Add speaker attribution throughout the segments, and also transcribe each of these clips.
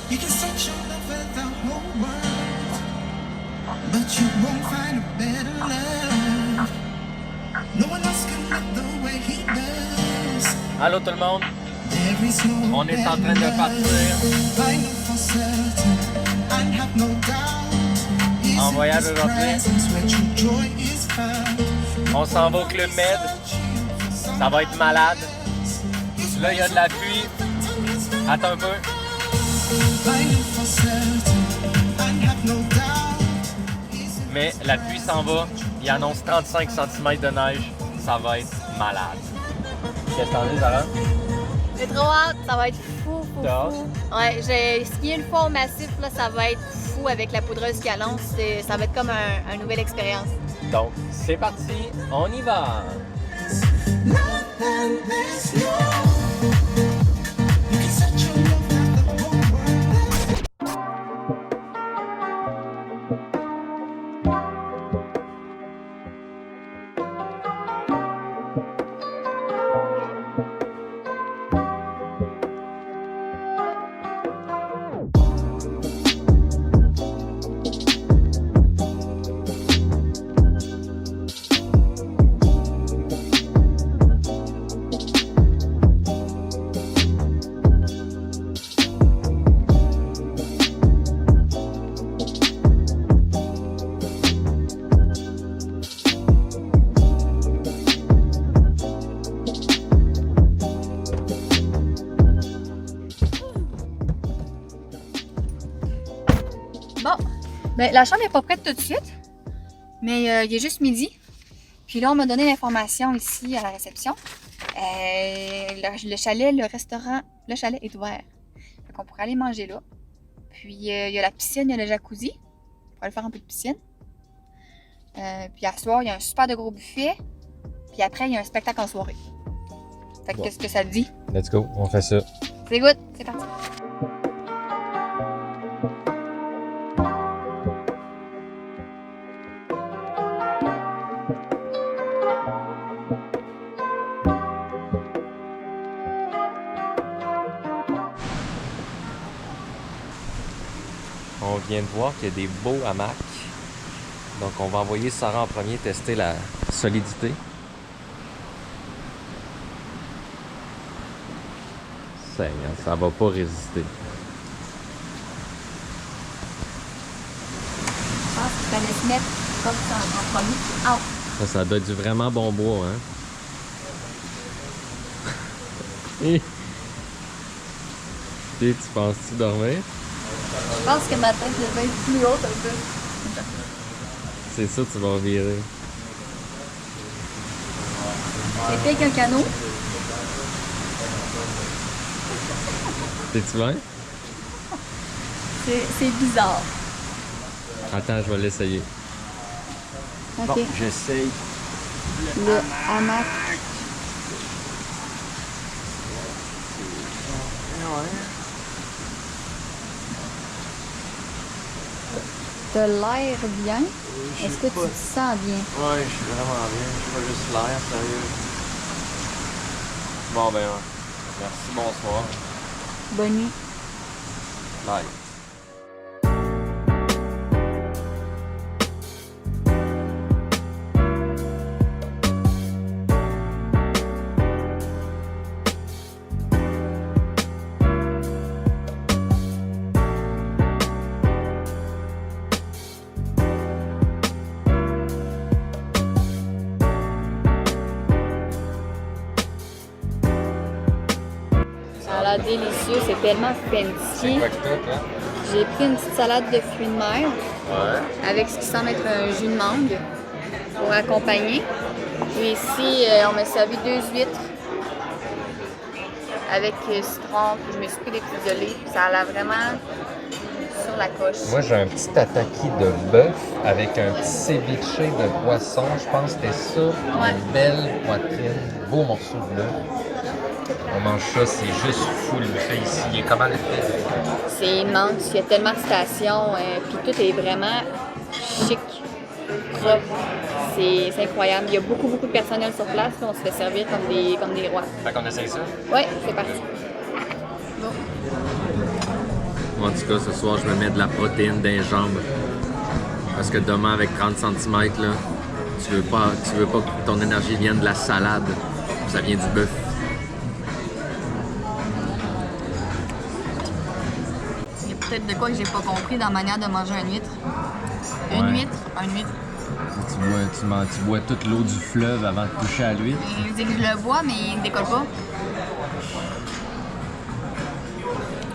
Speaker 1: You can search your love for the whole world, but you won't find a better love. No one else can love the way he does.
Speaker 2: Allô tout le monde,
Speaker 1: There is no
Speaker 2: on est en train de
Speaker 1: better
Speaker 2: partir
Speaker 1: love. I know for certain, I have no doubt. He's
Speaker 2: en
Speaker 1: in
Speaker 2: voyage
Speaker 1: his
Speaker 2: aujourd'hui.
Speaker 1: presence where true joy is found.
Speaker 2: On s'en va au Club Med, ça va être malade. Là, il y a de la pluie. Attends un peu.
Speaker 1: I know for certain, I have no doubt.
Speaker 2: Mais la pluie s'en va. Il annonce 35 cm de neige. Ça va être malade. Qu'est-ce que t'en dis, Sarah?
Speaker 3: J'ai trop hâte, ça va être fou.
Speaker 2: T'as hâte?
Speaker 3: Ouais, j'ai skié une fois au massif, là, ça va être fou avec la poudreuse qui annonce. Ça va être comme une nouvelle expérience.
Speaker 2: Donc, c'est parti, on y va!
Speaker 3: Bon, ben, la chambre n'est pas prête tout de suite, mais il est juste midi. Puis là, on m'a donné l'information ici à la réception. Le chalet, le restaurant, le chalet est ouvert. Fait qu'on pourrait aller manger là. Puis il y a la piscine, il y a le jacuzzi. On pourrait aller faire un peu de piscine. Puis à soir, il y a un super de gros buffet. Puis après, il y a un spectacle en soirée. Fait que
Speaker 2: Bon.
Speaker 3: qu'est-ce que ça te dit?
Speaker 2: Let's go, on fait ça.
Speaker 3: C'est good, c'est parti.
Speaker 2: On vient de voir qu'il y a des beaux hamacs. Donc on va envoyer Sarah en premier tester la solidité. Seigneur, ça va pas résister.
Speaker 3: Je pense qu'il fallait se mettre comme ça en premier. Ah,
Speaker 2: Ça doit être du vraiment bon bois, hein? Tu penses-tu dormir?
Speaker 3: je pense que ma tête devait être plus haute un peu.
Speaker 2: C'est ça, tu vas virer.
Speaker 3: J'ai fait avec un canot.
Speaker 2: T'es-tu bien?
Speaker 3: C'est bizarre.
Speaker 2: Attends, je vais l'essayer.
Speaker 3: Ok.
Speaker 2: Bon, j'essaye.
Speaker 3: Le hamac. T'as l'air bien. Est-ce que tu te sens bien?
Speaker 2: Ouais, je suis vraiment bien. Je suis pas juste l'air, sérieux. Bon, ben, merci, bonsoir.
Speaker 3: Bonne nuit.
Speaker 2: Bye.
Speaker 3: Ça a l'air délicieux, c'est tellement fancy.
Speaker 2: Quoi que toi, toi?
Speaker 3: J'ai pris une petite salade de fruits de mer
Speaker 2: Ouais.
Speaker 3: avec ce qui semble être un jus de mangue pour accompagner. Puis ici, on m'a servi 2 huîtres avec citron, puis je me suis pris des petites olives. Ça a l'air vraiment sur la coche.
Speaker 2: Moi, j'ai un petit tataki de bœuf avec un petit ceviche de poisson. Je pense que c'était ça.
Speaker 3: Ouais.
Speaker 2: Une belle poitrine, beau morceau de bœuf. On mange ça, c'est juste fou le buffet ici. Il est comment le fait?
Speaker 3: C'est immense, il y a tellement de stations, puis tout est vraiment chic, propre. C'est incroyable. Il y a beaucoup de personnel sur place. Là, on se fait servir comme des rois.
Speaker 2: Fait qu'on essaye ça?
Speaker 3: Ouais, c'est parti.
Speaker 2: Moi, en tout cas, ce soir, je me mets de la protéine dans les jambes. Parce que demain, avec 30 cm, là, tu veux pas que ton énergie vienne de la salade. Ça vient du bœuf.
Speaker 3: Il y a peut-être de quoi que j'ai pas compris dans la manière de manger une huître. Une
Speaker 2: Ouais.
Speaker 3: huître, une huître.
Speaker 2: Tu bois toute l'eau du fleuve avant de toucher à l'huître.
Speaker 3: Il dit que je le bois, mais il ne décolle pas.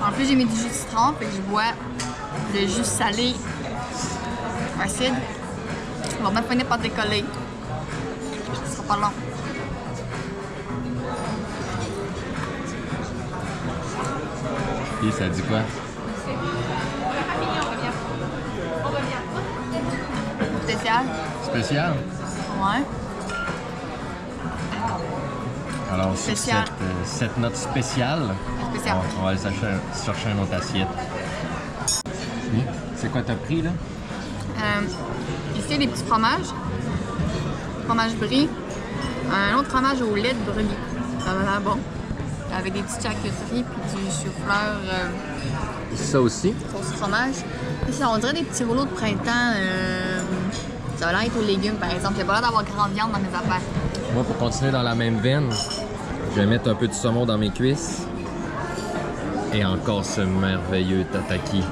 Speaker 3: En plus, j'ai mis du jus de citron, fait que je bois le jus salé acide. Il va même finir par décoller. Ce sera pas long.
Speaker 2: Puis ça dit quoi?
Speaker 3: Spécial.
Speaker 2: Spécial?
Speaker 3: Ouais.
Speaker 2: Alors,
Speaker 3: Spécial.
Speaker 2: sur cette note spéciale,
Speaker 3: Spécial.
Speaker 2: on va aller chercher une autre assiette. C'est quoi t'as pris, là?
Speaker 3: Ici, il y a des petits fromages. Fromage brie. Un autre fromage au lait de brebis. Ça va l'air bon. Avec des petites charcuteries puis du chou-fleur
Speaker 2: Ça aussi?
Speaker 3: sauce fromage. Et ça, on dirait des petits rouleaux de printemps. Ça va l'air être aux légumes, par exemple. Il n'y a pas l'air d'avoir grande viande dans mes affaires.
Speaker 2: Moi, pour continuer dans la même veine, je vais mettre un peu de saumon dans mes cuisses. Et encore ce merveilleux tataki.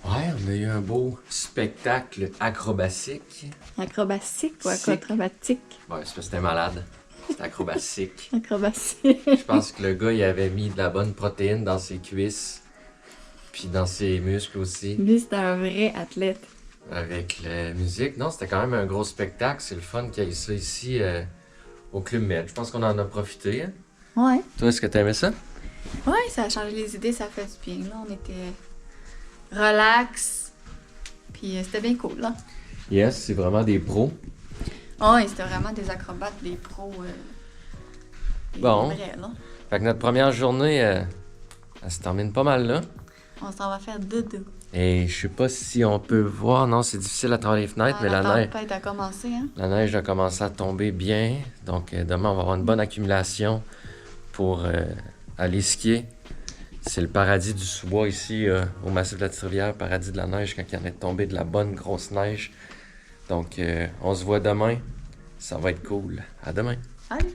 Speaker 2: On a eu un beau spectacle acrobatique.
Speaker 3: Acrobatique ou
Speaker 2: Sick.
Speaker 3: acrobatique?
Speaker 2: Ouais, c'est parce que c'était malade. C'était acrobatique.
Speaker 3: Acrobatique.
Speaker 2: Je pense que le gars, il avait mis de la bonne protéine dans ses cuisses. Puis dans ses muscles aussi.
Speaker 3: Lui, c'est un vrai athlète.
Speaker 2: Avec la musique. Non, c'était quand même un gros spectacle. C'est le fun qu'il y ait ça ici au Club Med. Je pense qu'on en a profité. Hein?
Speaker 3: Ouais.
Speaker 2: Toi, est-ce que t'aimais ça?
Speaker 3: Ouais, ça a changé les idées, ça fait du bien. Là, on était relax. Puis c'était bien cool, là.
Speaker 2: Yes, c'est vraiment des pros.
Speaker 3: Ouais, c'était vraiment des acrobates, des pros. Des
Speaker 2: Bon.
Speaker 3: vrais, là.
Speaker 2: Fait que notre première journée, elle se termine pas mal là.
Speaker 3: On s'en va faire dodo.
Speaker 2: Et je sais pas si on peut voir. Non, c'est difficile à travers les fenêtres, mais la neige.
Speaker 3: tempête a commencé, hein?
Speaker 2: La neige a commencé à tomber bien, donc demain on va avoir une bonne accumulation pour aller skier. C'est le paradis du sous-bois ici au massif de la Petite-Rivière, paradis de la neige quand il y en a tombé de la bonne grosse neige. Donc on se voit demain, ça va être cool. À demain.
Speaker 3: Allez!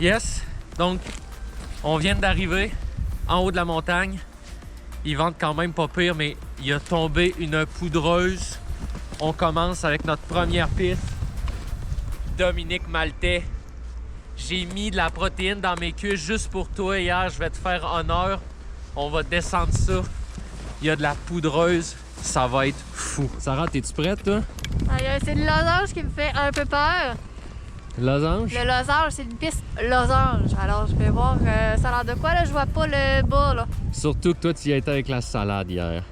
Speaker 2: Yes, donc on vient d'arriver en haut de la montagne. Il vente quand même pas pire, mais il a tombé une poudreuse. On commence avec notre première piste. Dominique Maltais. J'ai mis de la protéine dans mes cuisses juste pour toi hier. Je vais te faire honneur. On va descendre ça. Il y a de la poudreuse. Ça va être fou. Sarah, t'es-tu prête, toi?
Speaker 3: C'est le losange qui me fait un peu peur.
Speaker 2: Losange?
Speaker 3: Le losange, c'est une piste losange. Alors, je vais voir ça a l'air de quoi, là? Je vois pas le bas, là.
Speaker 2: Surtout que toi, tu y étais avec la salade hier.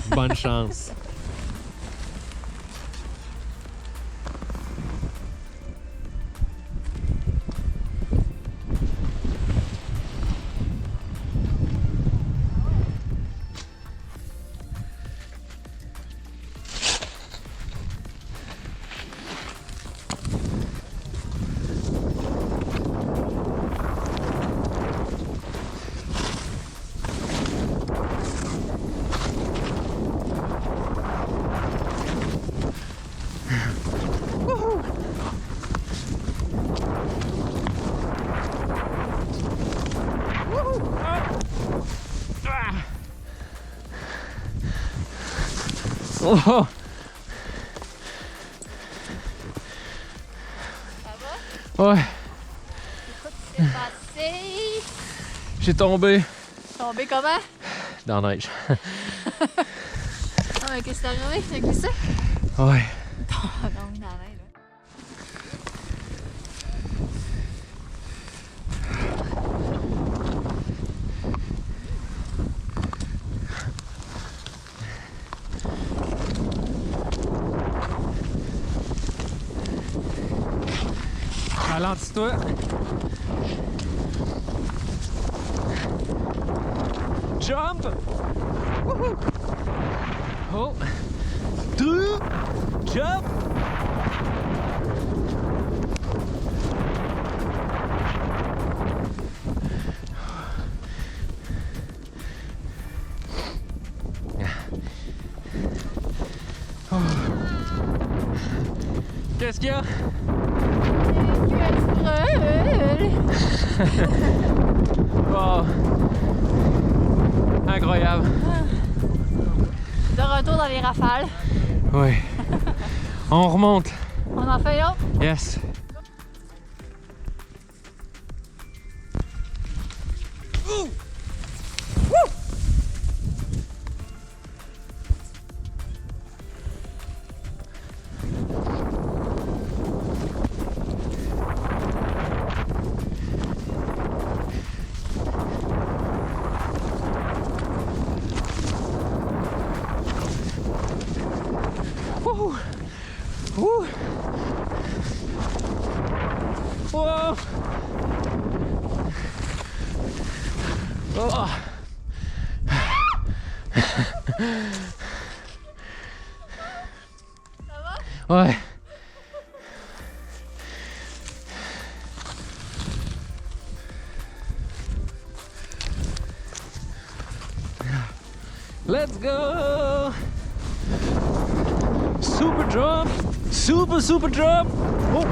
Speaker 2: Bonne chance. Oh!
Speaker 3: Ça va?
Speaker 2: Ouais,
Speaker 3: Écoute, c'est passé.
Speaker 2: j'ai tombé
Speaker 3: Tombé comment?
Speaker 2: dans la neige.
Speaker 3: Ah, mais qu'est-ce qui t'est arrivé? T'as glissé?
Speaker 2: Ouais.
Speaker 3: Ah non, dans la neige, là.
Speaker 2: Ralentis-toi. Jump! Wouhou! Oh! Deux! Jump! Oh. Qu'est-ce qu'il y a? Oh. Incroyable.
Speaker 3: De retour dans les rafales.
Speaker 2: Oui. On remonte.
Speaker 3: On en fait un autre?
Speaker 2: Yes. Wouhou! Ouh! Wow! Oh!
Speaker 3: Ça va?
Speaker 2: Ouais. Let's go! Super jump! Super jump! Oh.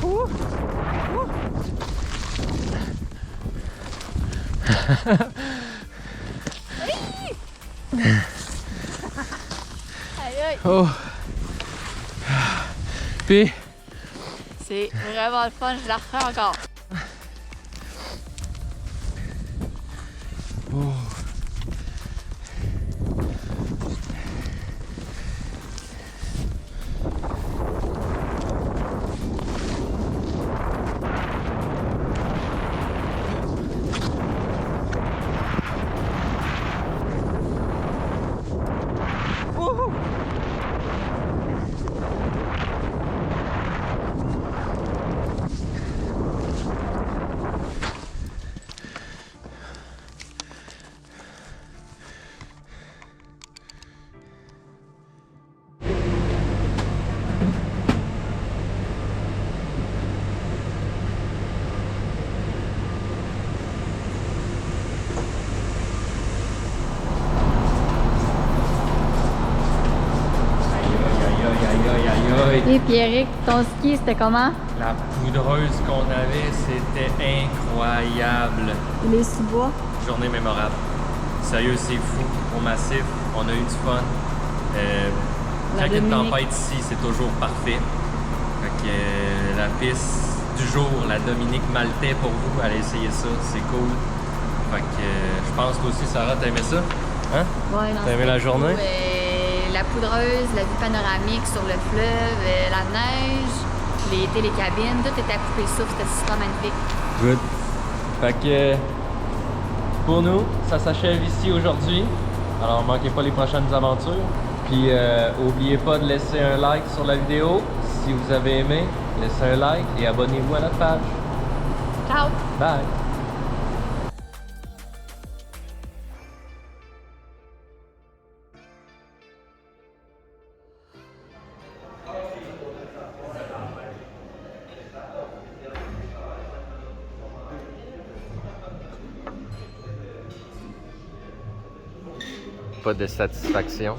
Speaker 2: Oh.
Speaker 3: Aïe, aïe.
Speaker 2: Oh. Puis,
Speaker 3: C'est vraiment le fun, je la refais encore.
Speaker 2: oh. Wouhou.
Speaker 3: Et Pierrick, ton ski, c'était comment?
Speaker 2: La poudreuse qu'on avait, c'était incroyable.
Speaker 3: Les sous-bois.
Speaker 2: Journée mémorable. Sérieux, c'est fou. Au massif, on a eu du fun. Quand il y a une
Speaker 4: Dominique.
Speaker 2: tempête ici, c'est toujours parfait. Fait que, la piste du jour, la Dominique Maltais pour vous, allez essayer ça, c'est cool. Fait que je pense toi aussi, Sarah, t'as aimé ça? Hein?
Speaker 4: Ouais, non,
Speaker 2: T'as aimé la journée?
Speaker 4: la poudreuse, la vue panoramique sur le fleuve, la neige, les télécabines, tout était à couper le souffle, c'était super magnifique.
Speaker 2: Good. Fait que pour nous, ça s'achève ici aujourd'hui. Alors manquez pas les prochaines aventures. Puis oubliez pas de laisser un like sur la vidéo. Si vous avez aimé, laissez un like et abonnez-vous à notre page.
Speaker 4: Ciao!
Speaker 2: Bye! Pas de satisfaction.